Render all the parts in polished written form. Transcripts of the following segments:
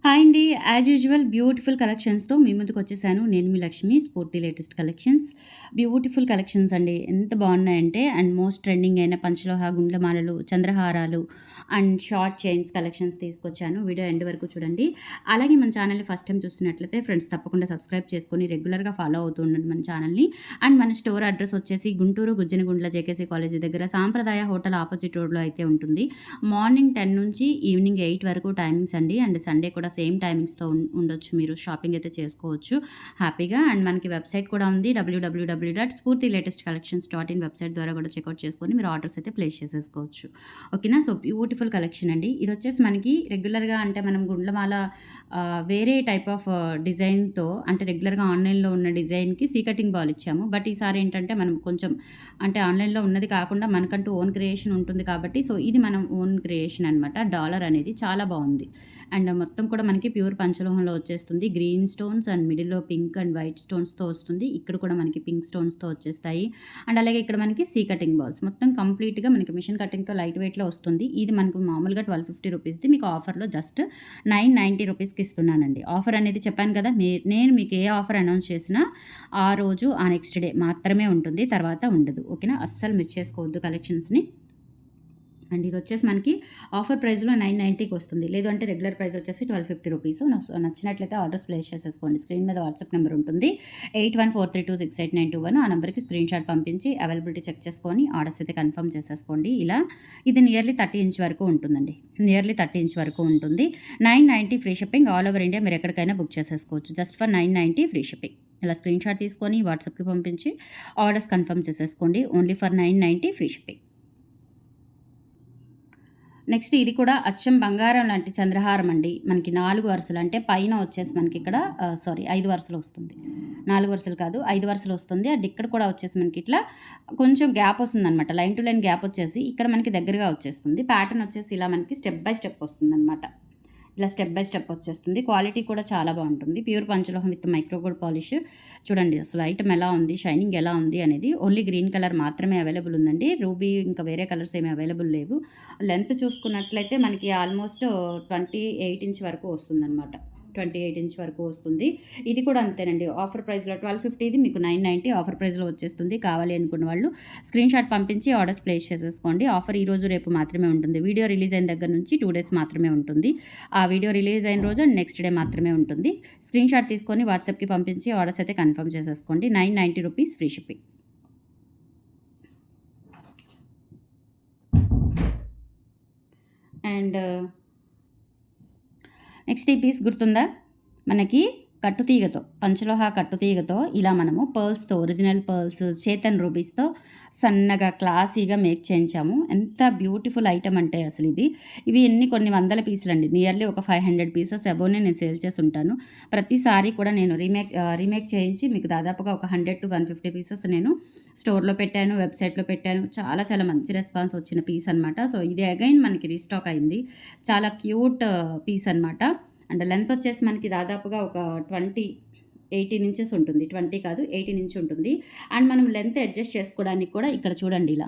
Hi అండి. As usual beautiful కలెక్షన్స్‌తో మీ ముందుకొచ్చేసాను. నేను మీ లక్ష్మి. స్ఫూర్తి లేటెస్ట్ కలెక్షన్స్. బ్యూటిఫుల్ కలెక్షన్స్ అండి. ఎంత బాగున్నాయంటే అండ్ మోస్ట్ ట్రెండింగ్ అయిన పంచలోహ గుండ్లమాలలు, చంద్రహారాలు అండ్ షార్ట్ చైన్స్ కలెక్షన్స్ తీసుకొచ్చాను. వీడియో ఎండ్ వరకు చూడండి. అలాగే మన ఛానల్‌ని ఫస్ట్ టైమ్ చూస్తున్నట్లయితే ఫ్రెండ్స్ తప్పకుండా సబ్స్క్రైబ్ చేసుకొని రెగ్యులర్‌గా ఫాలో అవుతూ ఉండండి మన ఛానల్‌ని. అండ్ మన స్టోర్ అడ్రెస్ వచ్చేసి గుంటూరు గుజ్జనగుండ్ల జేకేసీ కాలేజీ దగ్గర సాంప్రదాయ హోటల్ ఆపోజిట్ రోడ్‌లో అయితే ఉంటుంది. మార్నింగ్ 10 నుంచి ఈవినింగ్ 8 వరకు టైమింగ్స్ అండి. అండ్ సండే కూడా సేమ్ టైమింగ్స్‌తో ఉండొచ్చు. మీరు షాపింగ్ అయితే చేసుకోవచ్చు హ్యాపీగా. అండ్ మనకి వెబ్‌సైట్ కూడా ఉంది. www.spurtilatestcollections.in వెబ్‌సైట్ ద్వారా కూడా చెక్‌ఔట్ చేసుకొని మీరు ఆర్డర్స్ అయితే ప్లేస్ చేసేసుకోవచ్చు. ఓకేనా. సో బ్యూటిఫుల్ కలెక్షన్ అండి. ఇదొచ్చేసి మనకి రెగ్యులర్‌గా అంటే మనం గుండ్లమాల వేరే టైప్ ఆఫ్ డిజైన్‌తో అంటే రెగ్యులర్‌గా ఆన్‌లైన్‌లో ఉన్న డిజైన్‌కి సీ కటింగ్ బాల్ ఇచ్చాము. బట్ ఈసారి ఏంటంటే మనం కొంచెం అంటే ఆన్‌లైన్‌లో ఉన్నది కాకుండా మనకంటూ ఓన్ క్రియేషన్ ఉంటుంది కాబట్టి సో ఇది మనం ఓన్ క్రియేషన్ అనమాట. డాలర్ అనేది చాలా బావుంది. అండ్ మొత్తం కూడా మనకి ప్యూర్ పంచలోహంలో వచ్చేస్తుంది. గ్రీన్ స్టోన్స్ అండ్ మిడిల్‌లో పింక్ అండ్ వైట్ స్టోన్స్‌తో వస్తుంది. ఇక్కడ కూడా మనకి పింక్ స్టోన్స్‌తో వచ్చేస్తాయి. అండ్ అలాగే ఇక్కడ మనకి సీ కటింగ్ బాల్స్ మొత్తం కంప్లీట్‌గా మనకి మిషన్ కటింగ్‌తో లైట్ వెయిట్‌లో వస్తుంది. ఇది మనకు మామూలుగా 1250 రూపీస్‌ది మీకు ఆఫర్‌లో జస్ట్ 990 రూపీస్‌కి ఇస్తున్నానండి. ఆఫర్ అనేది చెప్పాను కదా! నేను మీకు ఏ ఆఫర్ అనౌన్స్ చేసినా ఆ రోజు ఆ నెక్స్ట్ డే మాత్రమే ఉంటుంది. తర్వాత ఉండదు. ఓకేనా. అస్సలు మిస్ చేసుకోవద్దు కలెక్షన్స్‌ని. అండ్ ఇదొచ్చేసి మనకి ఆఫర్ ప్రైస్‌లో 990కి వస్తుంది. లేదు అంటే రెగ్యులర్ ప్రైస్ వచ్చేసి 1250 రూపీస్. నచ్చినట్లయితే ఆర్డర్స్ ప్లేస్ చేసేసుకోండి. స్క్రీన్ మీద వాట్సాప్ నెంబర్ ఉంటుంది. 8143268921 ఆ నంబర్‌కి స్క్రీన్‌షాట్ పంపించి అవైలబిలిటీ చెక్ చేసుకొని ఆర్డర్స్ అయితే కన్ఫర్మ్ చేసేసుకోండి. ఇలా ఇది నియర్లీ 30 ఇంచ్ వరకు ఉంటుందండి. నియర్లీ 30 ఇంచ్ వరకు ఉంటుంది. 990 free shipping all over India మీరు ఎక్కడికైనా బుక్ చేసేసుకోవచ్చు. Just for 990 free shipping. ఇలా స్క్రీన్‌షాట్ తీసుకొని వాట్సాప్‌కి పంపించి ఆర్డర్స్ కన్ఫర్మ్ చేసేసుకోండి. Only for 990 free shipping. Next ఇది కూడా అచ్చం బంగారం లాంటి చంద్రహారం అండి. మనకి 4 వరుసలు అంటే పైన వచ్చేసి మనకిక్కడ 5 వరుసలు వస్తుంది. 4 వరుసలు కాదు 5 వరుసలు వస్తుంది. అండ్ ఇక్కడ కూడా వచ్చేసి మనకి ఇట్లా కొంచెం గ్యాప్ వస్తుందనమాట. లైన్ టు లైన్ గ్యాప్ వచ్చేసి ఇక్కడ మనకి దగ్గరగా వచ్చేస్తుంది. ప్యాటర్న్ వచ్చేసి ఇలా మనకి స్టెప్ బై స్టెప్ వస్తుందనమాట. ఇలా స్టెప్ బై స్టెప్ వచ్చేస్తుంది. క్వాలిటీ కూడా చాలా బాగుంటుంది. ప్యూర్ పంచలోహం విత్ మైక్రో గోల్డ్ పాలిష్. చూడండి అసలు ఐటమ్ ఎలా ఉంది, షైనింగ్ ఎలా ఉంది అనేది. ఓన్లీ గ్రీన్ కలర్ మాత్రమే అవైలబుల్ ఉందండి. రూబీ ఇంకా వేరే కలర్స్ ఏమి అవైలబుల్ లేవు. లెంత్ చూసుకున్నట్లయితే మనకి ఆల్మోస్ట్ 28 ఇంచ్ వరకు వస్తుందనమాట. 28 ఇంచ్ వరకు వస్తుంది. ఇది కూడా అంతేనండి. ఆఫర్ ప్రైస్‌లో 1250ది మీకు 990 ఆఫర్ ప్రైస్‌లో వచ్చేస్తుంది. కావాలి అనుకున్న వాళ్ళు స్క్రీన్‌షాట్ పంపించి ఆర్డర్స్ ప్లేస్ చేసేసుకోండి. ఆఫర్ ఈరోజు రేపు మాత్రమే ఉంటుంది. వీడియో రిలీజ్ అయిన దగ్గర నుంచి 2 డేస్ మాత్రమే ఉంటుంది. ఆ వీడియో రిలీజ్ అయిన రోజు నెక్స్ట్ డే మాత్రమే ఉంటుంది. స్క్రీన్‌షాట్ తీసుకొని వాట్సాప్‌కి పంపించి ఆర్డర్స్ అయితే కన్ఫర్మ్ చేసేసుకోండి. 990 rupees free shipping. And next ఈ పీస్ గుర్తుందా? మనకి కట్టుతీగతో పంచలోహ కట్టుతీగతో ఇలా మనము పర్ల్స్‌తో ఒరిజినల్ పర్ల్స్, చేతన్ రూబీస్‌తో సన్నగా క్లాసీగా మేక్ చేయించాము. ఎంత బ్యూటిఫుల్ ఐటమ్ అంటే అసలు ఇది. ఇవి కొన్ని వందల పీసులండి. నియర్లీ ఒక 500 పీసెస్ అబోవ్‌నే నేను సేల్ చేసుంటాను. ప్రతిసారి కూడా నేను రీమేక్ చేయించి మీకు దాదాపుగా ఒక 100-150 పీసెస్ నేను స్టోర్‌లో పెట్టాను, వెబ్‌సైట్‌లో పెట్టాను. చాలా చాలా మంచి రెస్పాన్స్ వచ్చిన పీస్ అనమాట. సో ఇది అగైన్ మనకి రీస్టాక్ అయింది. చాలా క్యూట్ పీస్ అనమాట. అండ్ లెంత్ వచ్చేసి మనకి దాదాపుగా ఒక 18 ఇంచెస్ ఉంటుంది. 20 కాదు 18 ఇంచ్ ఉంటుంది. అండ్ మనం లెంత్ అడ్జస్ట్ చేసుకోవడానికి కూడా ఇక్కడ చూడండి ఇలా.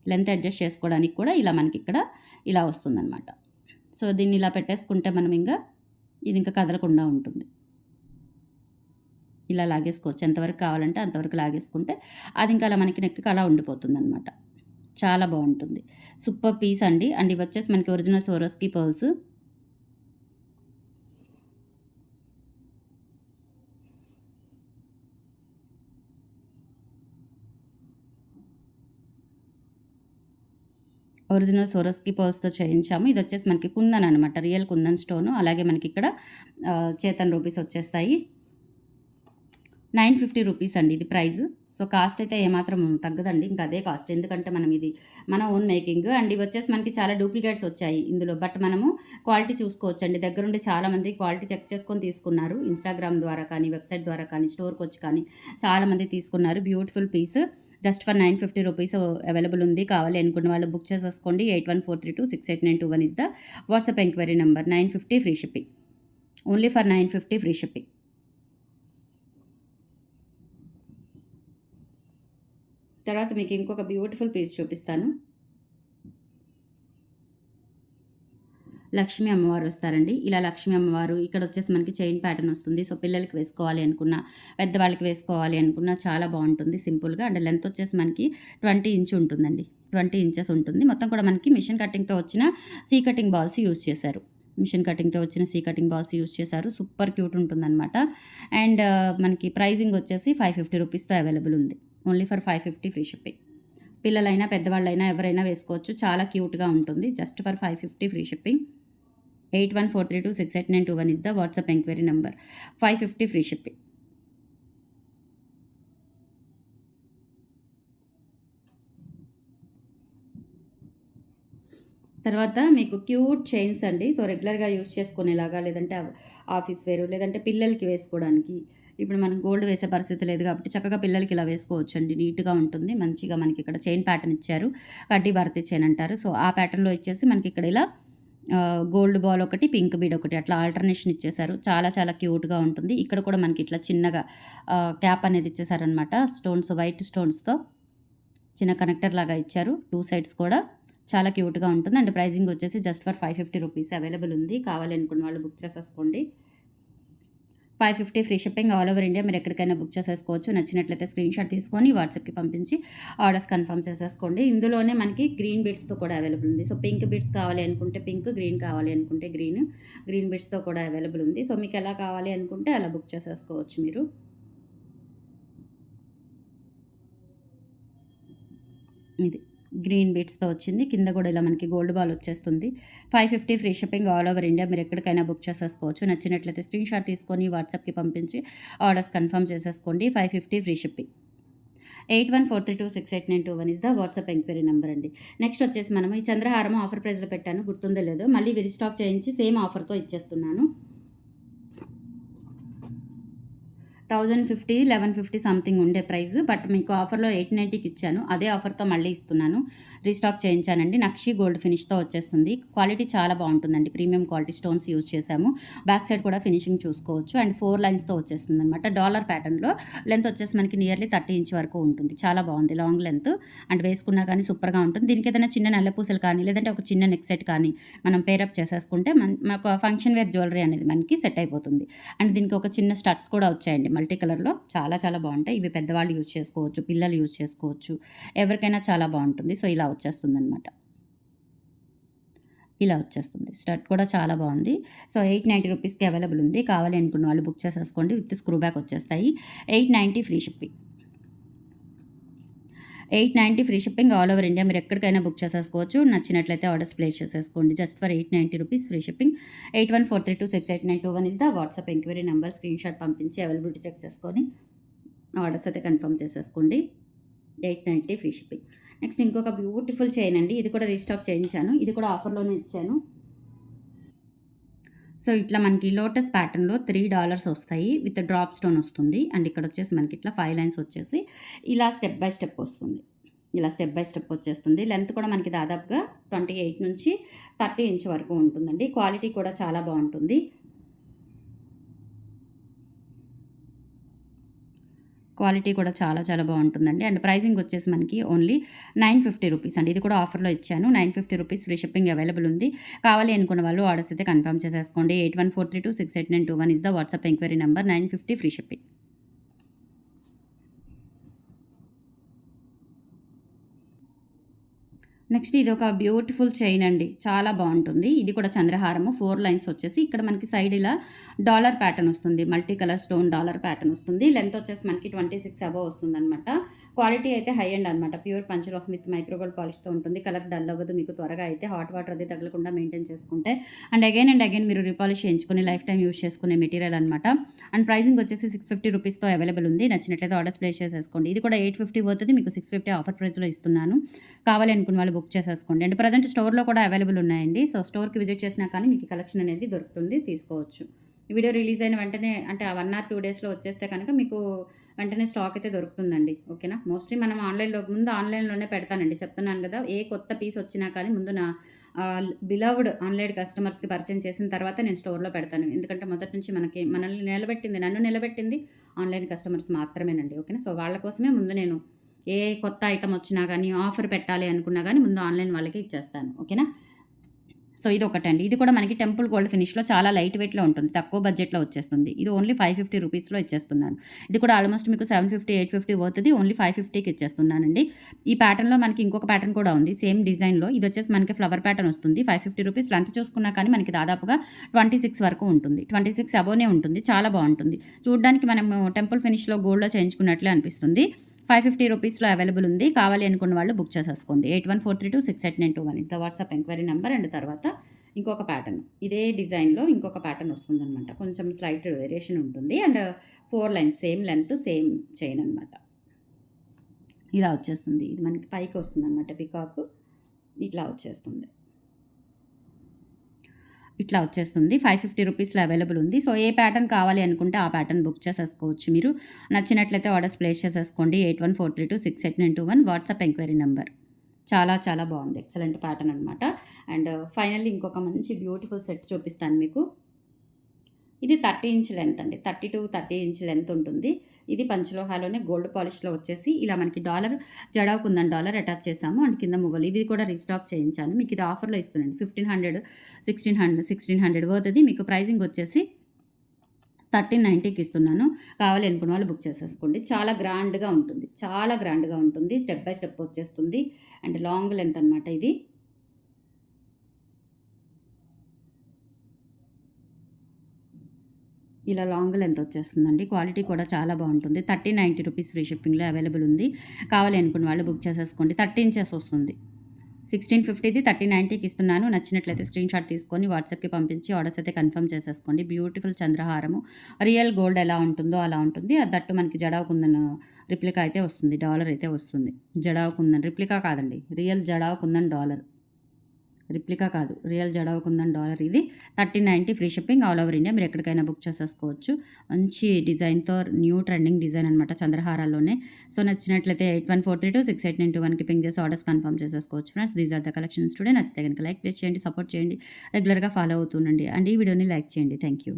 లెంత్ అడ్జస్ట్ చేసుకోవడానికి కూడా ఇలా మనకిక్కడ ఇలా వస్తుందనమాట. సో దీన్ని ఇలా పెట్టేసుకుంటే మనం ఇది ఇంకా కదలకుండా ఉంటుంది. ఇలా లాగేసుకోవచ్చు. ఎంతవరకు కావాలంటే అంతవరకు లాగేసుకుంటే అది ఇంకా అలా మనకి నెక్‌కి అలా ఉండిపోతుందనమాట. చాలా బావుంటుంది. సూపర్ పీస్ అండి. అండ్ ఇవి వచ్చేసి మనకి ఒరిజినల్ స్వరోస్‌కి పర్ల్స్. ఒరిజినల్ సోరోస్‌కి పర్ల్స్‌తో చేయించాము. ఇదొచ్చేసి మనకి కుందన్ అనమాట. Real kundan stone. అలాగే మనకిక్కడ చేతన్ రూపీస్ వచ్చేస్తాయి. 950 రూపీస్ అండి ఇది ప్రైస్. సో కాస్ట్ అయితే ఏమాత్రం తగ్గదండి. ఇంకా అదే కాస్ట్. ఎందుకంటే మనం ఇది మన ఓన్ మేకింగ్. అండ్ ఇవొచ్చేసి మనకి చాలా డూప్లికేట్స్ వచ్చాయి ఇందులో. బట్ మనము క్వాలిటీ చూసుకోవచ్చండి. దగ్గరుండి చాలామంది క్వాలిటీ చెక్ చేసుకొని తీసుకున్నారు. ఇన్‌స్టాగ్రామ్ ద్వారా కానీ, వెబ్‌సైట్ ద్వారా కానీ, స్టోర్‌కొచ్చి కానీ చాలామంది తీసుకున్నారు. Beautiful piece. Just for 950 rupees available ఉంది. కావాలి అనుకున్న వాళ్ళు బుక్ చేసేసుకోండి. 8143268921 is the WhatsApp enquiry number. 950 free shipping. Only for 950 free shipping. తర్వాత మీకు ఇంకొక బ్యూటిఫుల్ పీస్ చూపిస్తాను. లక్ష్మీ అమ్మవారు వస్తారండి. ఇలా లక్ష్మీ అమ్మవారు ఇక్కడొచ్చేసి మనకి చైన్ ప్యాటర్న్ వస్తుంది. సో, పిల్లలకి వేసుకోవాలి అనుకున్నా, పెద్దవాళ్ళకి వేసుకోవాలి అనుకున్నా చాలా బావుంటుంది సింపుల్‌గా. అండ్ లెంత్ వచ్చేసి మనకి 20 ఇంచ్ ఉంటుందండి. 20 ఇంచెస్ ఉంటుంది. మొత్తం కూడా మనకి మిషన్ కటింగ్‌తో వచ్చిన సీ కటింగ్ బాల్స్ యూజ్ చేశారు. మిషన్ కటింగ్‌తో వచ్చిన సీ కటింగ్ బాల్స్ యూజ్ చేశారు. సూపర్ క్యూట్ ఉంటుందనమాట. అండ్ మనకి ప్రైజింగ్ వచ్చేసి ₹550తో అవైలబుల్ ఉంది. Only for 550 free shipping. పిల్లలైనా, పెద్దవాళ్ళైనా ఎవరైనా వేసుకోవచ్చు. చాలా క్యూట్‌గా ఉంటుంది. Just for 550 free shipping. 8143268921 is the WhatsApp enquiry number. 550 free shipping. తర్వాత మీకు క్యూట్ చైన్స్ అండి. సో, రెగ్యులర్‌గా యూజ్ చేసుకునేలాగా లేదంటే ఆఫీస్ వేరు లేదంటే పిల్లలకి వేసుకోవడానికి. ఇప్పుడు మనం గోల్డ్ వేసే పరిస్థితి లేదు కాబట్టి చక్కగా పిల్లలకి ఇలా వేసుకోవచ్చండి. నీట్‌గా ఉంటుంది. మంచిగా మనకి ఇక్కడ చైన్ ప్యాటర్న్ ఇచ్చారు. కడ్డీ భారతి చైన్ అంటారు. సో, ఆ ప్యాటర్న్‌లో ఇచ్చేసి మనకి ఇక్కడ ఇలా గోల్డ్ బాల్ ఒకటి, పింక్ బీడ్ ఒకటి అట్లా ఆల్టర్నేషన్ ఇచ్చేశారు. చాలా చాలా క్యూట్‌గా ఉంటుంది. ఇక్కడ కూడా మనకి ఇట్లా చిన్నగా క్యాప్ అనేది ఇచ్చేసారనమాట. స్టోన్స్ వైట్ స్టోన్స్‌తో చిన్న కనెక్టర్ లాగా ఇచ్చారు. 2 సైడ్స్ కూడా చాలా క్యూట్‌గా ఉంటుంది. అండ్ ప్రైజింగ్ వచ్చేసి జస్ట్ ఫర్ ₹550 అవైలబుల్ ఉంది. కావాలి అనుకున్న వాళ్ళు బుక్ చేసేసుకోండి. 550 free shipping all over India. మీరు ఎక్కడికైనా బుక్ చేసేసుకోవచ్చు. నచ్చినట్లయితే స్క్రీన్‌షాట్ తీసుకొని వాట్సాప్‌కి పంపించి ఆర్డర్స్ కన్ఫర్మ్ చేసేసుకోండి. ఇందులోనే మనకి గ్రీన్ బీడ్స్‌తో కూడా అవైలబుల్ ఉంది. సో, పింక్ బీడ్స్ కావాలి అనుకుంటే పింక్, గ్రీన్ కావాలి అనుకుంటే గ్రీన్. గ్రీన్ బీడ్స్‌తో కూడా అవైలబుల్ ఉంది. సో, మీకు ఎలా కావాలి అనుకుంటే అలా బుక్ చేసేసుకోవచ్చు మీరు. ఇది గ్రీన్ బీడ్స్‌తో వచ్చింది. కింద కూడా ఇలా మనకి గోల్డ్ బాల్ వచ్చేస్తుంది. 550 free shipping all over India. మీరు ఎక్కడికైనా బుక్ చేసేసుకోవచ్చు. నచ్చినట్లయితే స్క్రీన్‌షాట్ తీసుకొని వాట్సాప్‌కి పంపించి ఆర్డర్స్ కన్ఫర్మ్ చేసేసుకోండి. 550 free shipping. 8143268921 is the WhatsApp enquiry number అండి. నెక్స్ట్ వచ్చేసి మనము ఈ చంద్రహారం ఆఫర్ ప్రైస్‌లో పెట్టాను. గుర్తుందో లేదో మళ్ళీ రీస్టాక్ చేయించి సేమ్ ఆఫర్‌తో ఇచ్చేస్తున్నాను. 1050, 1150 సంథింగ్ ఉండే ప్రైస్. బట్ మీకు ఆఫర్‌లో 890కి ఇచ్చాను. అదే ఆఫర్‌తో మళ్ళీ ఇస్తున్నాను. రీస్టాక్ చేయించానండి. నక్షి గోల్డ్ ఫినిష్‌తో వచ్చేస్తుంది. క్వాలిటీ చాలా బావుంటుందండి. ప్రీమియం క్వాలిటీ స్టోన్స్ యూజ్ చేశాము. బ్యాక్ సైడ్ కూడా ఫినిషింగ్ చూసుకోవచ్చు. అండ్ 4 లైన్స్‌తో వచ్చేస్తుందనమాట. డాలర్ ప్యాటర్న్‌లో లెంత్ వచ్చేసి మనకి నియర్లీ 30 ఇంచ్ వరకు ఉంటుంది. చాలా బావుంది. లాంగ్ లెంత్ అండ్ వేసుకున్నా కానీ సూపర్‌గా ఉంటుంది. దీనికి ఏదైనా చిన్న నల్లపూసలు కానీ లేదంటే ఒక చిన్న నెక్ సెట్ కానీ మనం పేరప్ చేసేసుకుంటే మనకు ఫంక్షన్ వేర్ జ్యువెలరీ అనేది మనకి సెట్ అయిపోతుంది. అండ్ దీనికి ఒక చిన్న స్టడ్స్ కూడా వచ్చాయండి. మల్టీ కలర్‌లో చాలా చాలా బావుంటాయి. ఇవి పెద్దవాళ్ళు యూజ్ చేసుకోవచ్చు. పిల్లలు యూజ్ చేసుకోవచ్చు. ఎవరికైనా చాలా బావుంటుంది. సో, ఇలా వచ్చేస్తుందనమాట. ఇలా వచ్చేస్తుంది. స్టడ్ కూడా చాలా బావుంది. సో, 890 రూపీస్‌కి అవైలబుల్ ఉంది. కావాలి అనుకున్న వాళ్ళు బుక్ చేసేసుకోండి. విత్ స్క్రూ బ్యాక్ వచ్చేస్తాయి. 890 free shipping. 890 free shipping all over India. మీరు ఎక్కడికైనా బుక్ చేసేసుకోవచ్చు. నచ్చినట్లయితే ఆర్డర్స్ ప్లేస్ చేసేసుకోండి. Just for 890 rupees free shipping. 8143268921 is the WhatsApp enquiry number. Screenshot పంపించి అవైలబిలిటీ చెక్ చేసుకొని ఆర్డర్స్ అయితే కన్ఫర్మ్ చేసేసుకోండి. 890 ఫ్రీ షిప్పింగ్. నెక్స్ట్ ఇంకొక బ్యూటిఫుల్ చైన్ అండి. ఇది కూడా రీస్టాక్ చేయించాను. ఇది కూడా ఆఫర్‌లోనే ఇచ్చాను. సో, ఇట్లా మనకి లోటస్ ప్యాటర్న్‌లో $3 వస్తాయి. విత్ డ్రాప్ స్టోన్ వస్తుంది. అండ్ ఇక్కడ వచ్చేసి మనకి ఇట్లా 5 లైన్స్ వచ్చేసి ఇలా స్టెప్ బై స్టెప్ వస్తుంది. ఇలా స్టెప్ బై స్టెప్ వచ్చేస్తుంది. లెంత్ కూడా మనకి దాదాపుగా 28 నుంచి 30 ఇంచ్ వరకు ఉంటుందండి. క్వాలిటీ కూడా చాలా బావుంటుంది. క్వాలిటీ కూడా చాలా చాలా బావుంటుందండి. అండ్ ప్రైజింగ్ వచ్చేసి మనకి ఓన్లీ 950 రూపీస్ అండి. ఇది కూడా ఆఫర్‌లో ఇచ్చాను. 950 రూపీస్ ఫ్రీ షిప్పింగ్ అవైలబుల్ ఉంది. కావాలి అనుకున్న వాళ్ళు ఆర్డర్స్ అయితే కన్ఫర్మ్ చేసేసుకోండి. 8143268921 is the WhatsApp enquiry number. 950 free shipping. Next ఇదొక బ్యూటిఫుల్ చైన్ అండి. చాలా బావుంటుంది. ఇది కూడా చంద్రహారము 4 లైన్స్ వచ్చేసి ఇక్కడ మనకి సైడ్ ఇలా డాలర్ ప్యాటర్న్ వస్తుంది. Multi colour stone dollar pattern వస్తుంది. లెంత్ వచ్చేసి మనకి 26 అబోవ్ వస్తుందనమాట. క్వాలిటీ అయితే హై ఎండ్ అనమాట. ప్యూర్ పంచలోహం విత్ మైక్రో గోల్డ్ పాలిష్‌తో ఉంటుంది. కలర్ డల్ అవ్వదు మీకు త్వరగా అయితే. హాట్ వాటర్ అది తగలకుండా మెయింటైన్ చేసుకుంటే అండ్ అగైన్ మీరు రీపాలిష్ చేయించుకొని లైఫ్ టైమ్ యూజ్ చేసుకునే మెటీరియల్ అనమాట. అండ్ ప్రైజింగ్ వచ్చేసి 650 రూపీస్‌తో అవైలబుల్ ఉంది. నచ్చినట్లయితే ఆర్డర్స్ ప్లేస్ చేసేసుకోండి. ఇది కూడా 850 పోతది. మీకు 650 ఆఫర్ ప్రైస్‌లో ఇస్తున్నాను. కావాలి అనుకున్న వాళ్ళు బుక్ చేసేసుకోండి. అండ్ ప్రజెంట్ స్టోర్‌లో కూడా అవైలబుల్ ఉన్నాయండి. సో, స్టోర్‌కి విజిట్ చేసినా కానీ మీకు కలెక్షన్ అనేది దొరుకుతుంది. తీసుకోవచ్చు. ఈ వీడియో రిలీజ్ అయిన వెంటనే అంటే 1 ఆర్ 2 డేస్‌లో వచ్చేస్తే కనుక మీకు వెంటనే స్టాక్ అయితే దొరుకుతుందండి. ఓకేనా? మోస్ట్‌లీ మనం ముందు ఆన్‌లైన్‌లోనే పెడతానండి. చెప్తున్నాను గదా! ఏ కొత్త పీస్ వచ్చినా కానీ ముందు నా బిలవ్డ్ ఆన్‌లైన్ కస్టమర్స్‌కి పరిచయం చేసిన తర్వాత నేను స్టోర్‌లో పెడతాను. ఎందుకంటే మొదటి నుంచి నన్ను నిలబెట్టింది ఆన్‌లైన్ కస్టమర్స్ మాత్రమేనండి. ఓకేనా? సో, వాళ్ళ కోసమే ముందు నేను ఏ కొత్త ఐటెమ్ వచ్చినా గానీ, ఆఫర్ పెట్టాలి అనుకున్నా గానీ ముందు ఆన్‌లైన్ వాళ్ళకే ఇచ్చేస్తాను. ఓకేనా? సో ఇదొకటండి. ఇది కూడా మనకి టెంపుల్ గోల్డ్ ఫినిష్‌లో చాలా లైట్ వెయిట్‌లో ఉంటుంది. తక్కువ బడ్జెట్‌లో వచ్చేస్తుంది. ఇది ఓన్లీ 550 రూపీస్‌లో ఇచ్చేస్తున్నాను. ఇది కూడా ఆల్మోస్ట్ మీకు 750, 850 వర్త్‌ది ఓన్లీ 550కి ఇచ్చేస్తున్నానండి. ఈ ప్యాటర్న్‌లో మనకి ఇంకొక ప్యాటర్న్ కూడా ఉంది. సేమ్ డిజైన్‌లో. ఇదొచ్చేసి మనకి ఫ్లవర్ ప్యాటర్న్ వస్తుంది. 550 రూపీస్ లెంత్ చూసుకున్నా కానీ మనకి దాదాపుగా 26 వరకు ఉంటుంది. 26 అబోనే ఉంటుంది. చాలా బావుంటుంది. చూడ్డానికి మనము టెంపుల్ ఫినిష్‌లో గోల్డ్‌లో చేయించుకున్నట్లే అనిపిస్తుంది. 550 రూపీస్‌లో అవైలబుల్ ఉంది. కావాలి అనుకున్న వాళ్ళు బుక్ చేసేసుకోండి. 8143268921 is the WhatsApp enquiry number. And తర్వాత ఇంకొక ప్యాటర్న్. ఇదే డిజైన్‌లో ఇంకొక ప్యాటర్న్ వస్తుందనమాట. కొంచెం స్లైట్ వేరియేషన్ ఉంటుంది. And 4 lines same length, same chain అనమాట. ఇలా వచ్చేస్తుంది. ఇది మనకి పైకి వస్తుందనమాట పికాక్. ఇట్లా వచ్చేస్తుంది. ఇట్లా వచ్చేస్తుంది. 550 రూపీస్‌లో అవైలబుల్ ఉంది. సో, ఏ ప్యాటర్న్ కావాలి అనుకుంటే ఆ ప్యాటర్న్ బుక్ చేసేసుకోవచ్చు మీరు. నచ్చినట్లయితే ఆర్డర్స్ ప్లేస్ చేసేసుకోండి. 8143268921 వాట్సాప్ ఎంక్వైరీ నంబర్. చాలా చాలా బావుంది. ఎక్సలెంట్ ప్యాటర్న్ అనమాట. అండ్ ఫైనల్లీ ఇంకొక మంచి బ్యూటిఫుల్ సెట్ చూపిస్తాను మీకు. ఇది 30 ఇంచ్ లెంత్ అండి. 30 ఇంచ్ లెంత్ ఉంటుంది. ఇది పంచలోహాలోనే గోల్డ్ పాలిష్‌లో వచ్చేసి ఇలా మనకి dollar jadau kundan dollar attach చేశాము. అండ్ కింద మువ్వలు. ఇవి కూడా రీస్టాక్ చేయించాను. మీకు ఇది ఆఫర్‌లో ఇస్తున్నాను. 1500, 1600 వర్త్‌ది మీకు ప్రైజింగ్ వచ్చేసి 1390కి ఇస్తున్నాను. కావాలి అనుకున్న వాళ్ళు బుక్ చేసేసుకోండి. చాలా గ్రాండ్‌గా ఉంటుంది. చాలా గ్రాండ్‌గా ఉంటుంది. స్టెప్ బై స్టెప్ వచ్చేస్తుంది. అండ్ లాంగ్ లెంత్ అనమాట ఇది. ఇలా లాంగ్ లెంత్ వచ్చేస్తుందండి. క్వాలిటీ కూడా చాలా బావుంటుంది. 1390 రూపీస్ ఫ్రీ షిప్పింగ్‌లో అవైలబుల్ ఉంది. కావాలి అనుకున్న వాళ్ళు బుక్ చేసేసుకోండి. 30 ఇంచెస్ వస్తుంది. 1650ది 1390కి ఇస్తున్నాను. నచ్చినట్లయితే స్క్రీన్‌షాట్ తీసుకొని వాట్సాప్‌కి పంపించి ఆర్డర్స్ అయితే కన్ఫర్మ్ చేసేసుకోండి. బ్యూటిఫుల్ చంద్రహారము. రియల్ గోల్డ్ ఎలా ఉంటుందో అలా ఉంటుంది. దట్టు మనకి జడావ్ కుందన్ రిప్లికా అయితే వస్తుంది. డాలర్ అయితే వస్తుంది. జడావ్ కుందన్ రిప్లికా కాదండి. Real jadau kundan dollar. Replica కాదు. రియల్ జడావ్ కుందన్ డాలర్ ఇది. 1390 free shipping all over India. మీరు ఎక్కడికైనా బుక్ చేసేసుకోవచ్చు. మంచి డిజైన్‌తో న్యూ ట్రెండింగ్ డిజైన్ అనమాట చంద్రహారాల్లోనే. సో, నచ్చినట్లయితే 8143268921కి పింగ్ చేసి ఆర్డర్స్ కన్ఫర్మ్ చేసేసుకోవచ్చు friends. These are the collections today. నచ్చితే గనుక లైక్, ప్లీజ్ చేయండి, సపోర్ట్ చేయండి. రెగ్యులర్‌గా ఫాలో అవుతుండండి. అండ్ ఈ వీడియోని లైక్ చేయండి. Thank you.